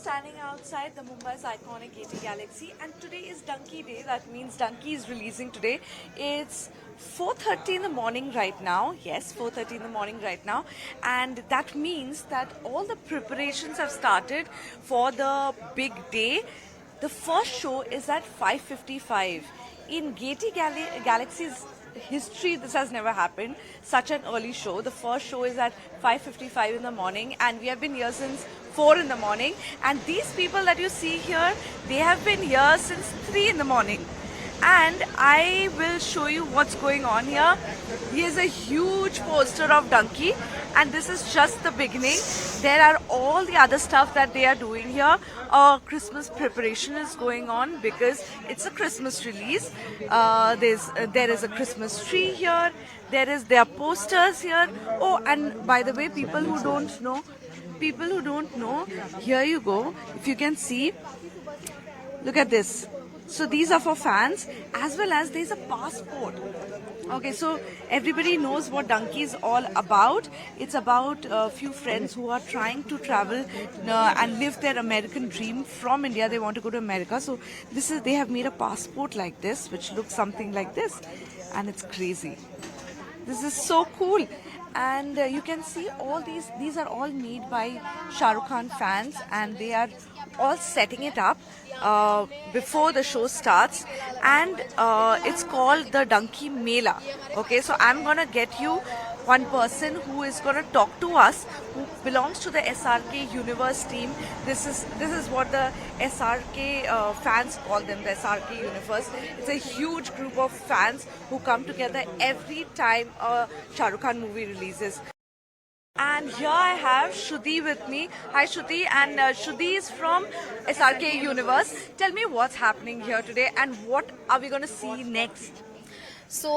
standing outside the Mumbai's iconic Gaiety Galaxy, and today is Dunki Day. That means Dunki is releasing today. It's 4:30 in the morning right now. Yes, 4:30 in the morning right now, and that means that all the preparations have started for the big day. The first show is at 5:55 in Gaiety Galaxy's history. This has never happened, such an early show. The first show is at 5:55 in the morning, and we have been here since 4 in the morning, and these people that you see here, they have been here since 3 in the morning. And I will show you what's going on here. Here's a huge poster of Dunki, and this is just the beginning. There are all the other stuff that they are doing here. Christmas preparation is going on because it's a Christmas release. There is a Christmas tree here. There are posters here. Oh, and by the way, people who don't know, here you go. If you can see, look at this. So these are for fans, as well as there's a passport. Okay, so everybody knows what Dunki is all about. It's about a few friends who are trying to travel and live their American dream from India. They want to go to America. So they have made a passport like this, which looks something like this, and it's crazy. This is so cool. And you can see all these are all made by Shah Rukh Khan fans, and they are all setting it up before the show starts, and it's called the Dunki Mela. Okay, so I'm gonna get you one person who is gonna talk to us, who belongs to the SRK Universe team. This is what the SRK fans call them, the SRK Universe. It's a huge group of fans who come together every time a Shah Rukh Khan movie releases. And here I have Shruti with me. Hi Shruti, and Shruti is from SRK Universe. Tell me what's happening here today and what are we going to see next? So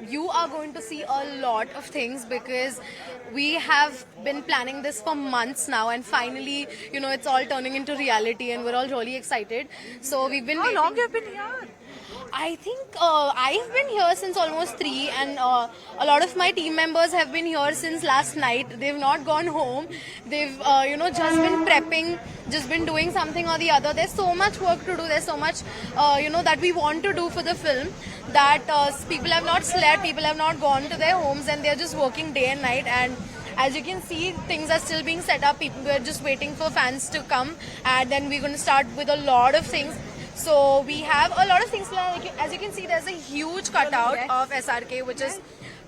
you are going to see a lot of things because we have been planning this for months now, and finally, it's all turning into reality, and we're all really excited. So we've been. How long have you been here? I think I've been here since almost 3, and a lot of my team members have been here since last night. They've not gone home. They've just been prepping, just been doing something or the other. There's so much work to do. There's so much that we want to do for the film that people have not slept. People have not gone to their homes, and they're just working day and night. And as you can see, things are still being set up. We're just waiting for fans to come, and then we're going to start with a lot of things. So we have a lot of things planned. As you can see, there's a huge cutout of SRK, which is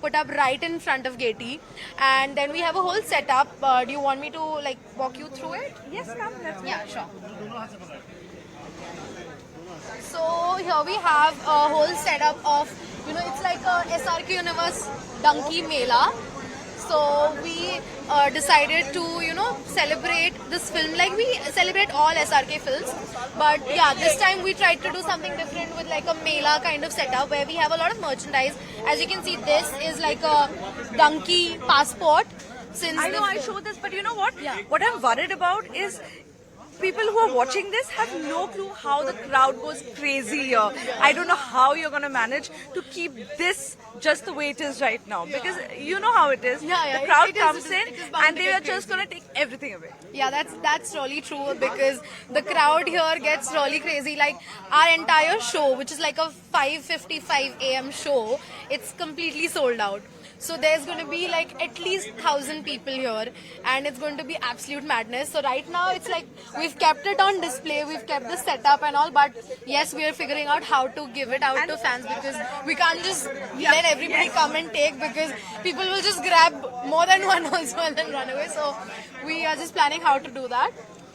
put up right in front of Gaiety. And then we have a whole setup. Do you want me to walk you through it? Yes, come. Let's Yeah, sure. So here we have a whole setup of, it's like a SRK Universe Dunki Mela. So we decided to, celebrate this film like we celebrate all SRK films. But yeah, this time we tried to do something different with like a Mela kind of setup where we have a lot of merchandise. As you can see, this is like a Dunki passport. I know I showed this, but you know what? Yeah. What I'm worried about is people who are watching this have no clue how the crowd goes crazy here. I don't know how you're going to manage to keep this just the way it is right now, because you know how it is. Yeah, the crowd comes in and they are just going to take everything away. Yeah, that's really true, because the crowd here gets really crazy. Like our entire show, which is like a 5:55 a.m. show, it's completely sold out. So there's going to be like at least 1,000 people here, and it's going to be absolute madness. So right now it's like we've kept it on display, we've kept the setup and all, but yes, we are figuring out how to give it out to fans, because we can't just let everybody come and take, because people will just grab more than one also and then run away. So we are just planning how to do that.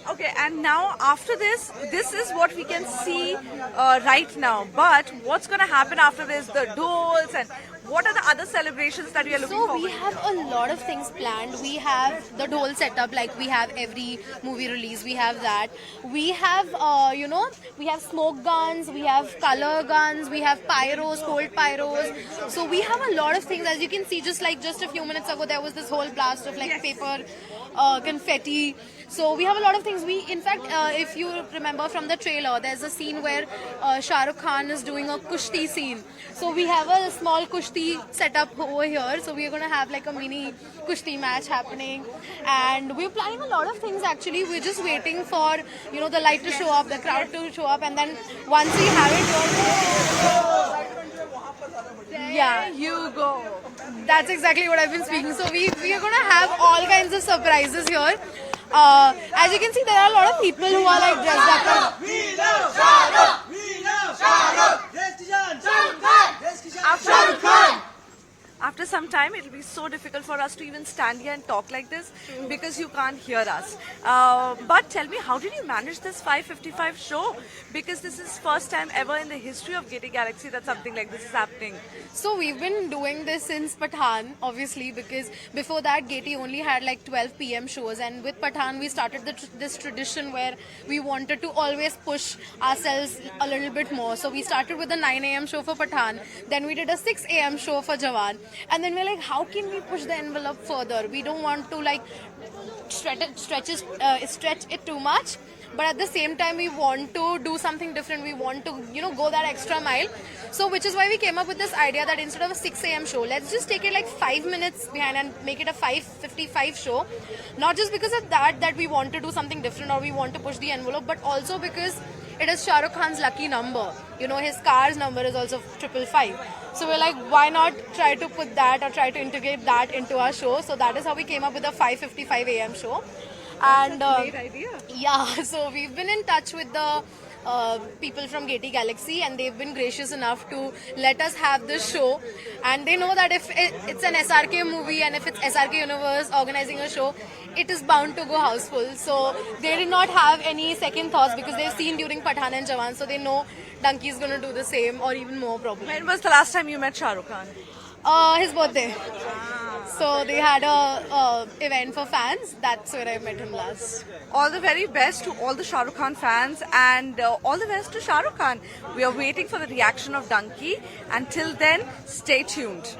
Okay, and now after this is what we can see right now. But what's going to happen after this? The dolls, and what are the other celebrations that we are looking forward to? So we have a lot of things planned. We have the dole setup, like we have every movie release. We have that. We have, we have smoke guns, we have color guns, we have pyros, cold pyros. So we have a lot of things. As you can see, just a few minutes ago, there was this whole blast of paper confetti. So we have a lot of things. In fact, if you remember from the trailer, there's a scene where Shah Rukh Khan is doing a kushti scene. So we have a small kushti set up over here. So we're going to have like a mini kushti match happening. And we're planning a lot of things actually. We're just waiting for, the light to show up, the crowd to show up. And then once we have it, yeah, You go. that's exactly what I've been speaking. So we are going to have all kinds of surprises here. As you can see, there are a lot of people who are like dressed up. We love Shah Rukh! We love Shah Rukh! Yes, Kishan! Shah Rukh Khan! Yes, Kishan! Shah Rukh Khan! After some time, it will be so difficult for us to even stand here and talk like this because you can't hear us. But tell me, how did you manage this 5:55 show? Because this is first time ever in the history of Gaiety Galaxy that something like this is happening. So we've been doing this since Pathan, obviously, because before that Gaiety only had like 12 p.m. shows, and with Pathan we started this tradition where we wanted to always push ourselves a little bit more. So we started with a 9 a.m. show for Pathan, then we did a 6 a.m. show for Jawan, and then we're like, how can we push the envelope further? We don't want to like stretch it too much, but at the same time we want to do something different. We want to go that extra mile. So which is why we came up with this idea that instead of a 6 a.m. show, let's just take it like 5 minutes behind and make it a 5:55 show. Not just because of that we want to do something different or we want to push the envelope, but also because it is Shah Rukh Khan's lucky number. His car's number is also 555. So we're like, why not try to put that or try to integrate that into our show? So that is how we came up with a 5:55 a.m. show. And Great idea. yeah, so we've been in touch with the people from Gaiety Galaxy, and they've been gracious enough to let us have this show. And they know that if it's an SRK movie and if it's SRK Universe organizing a show, it is bound to go houseful. So they did not have any second thoughts because they've seen during Pathan and Jawan, so they know Dunki is going to do the same or even more probably. When was the last time you met Shah Rukh Khan? His birthday. So they had a event for fans. That's where I met him last. All the very best to all the Shah Rukh Khan fans, and all the best to Shah Rukh Khan. We are waiting for the reaction of Dunki. Until then, stay tuned.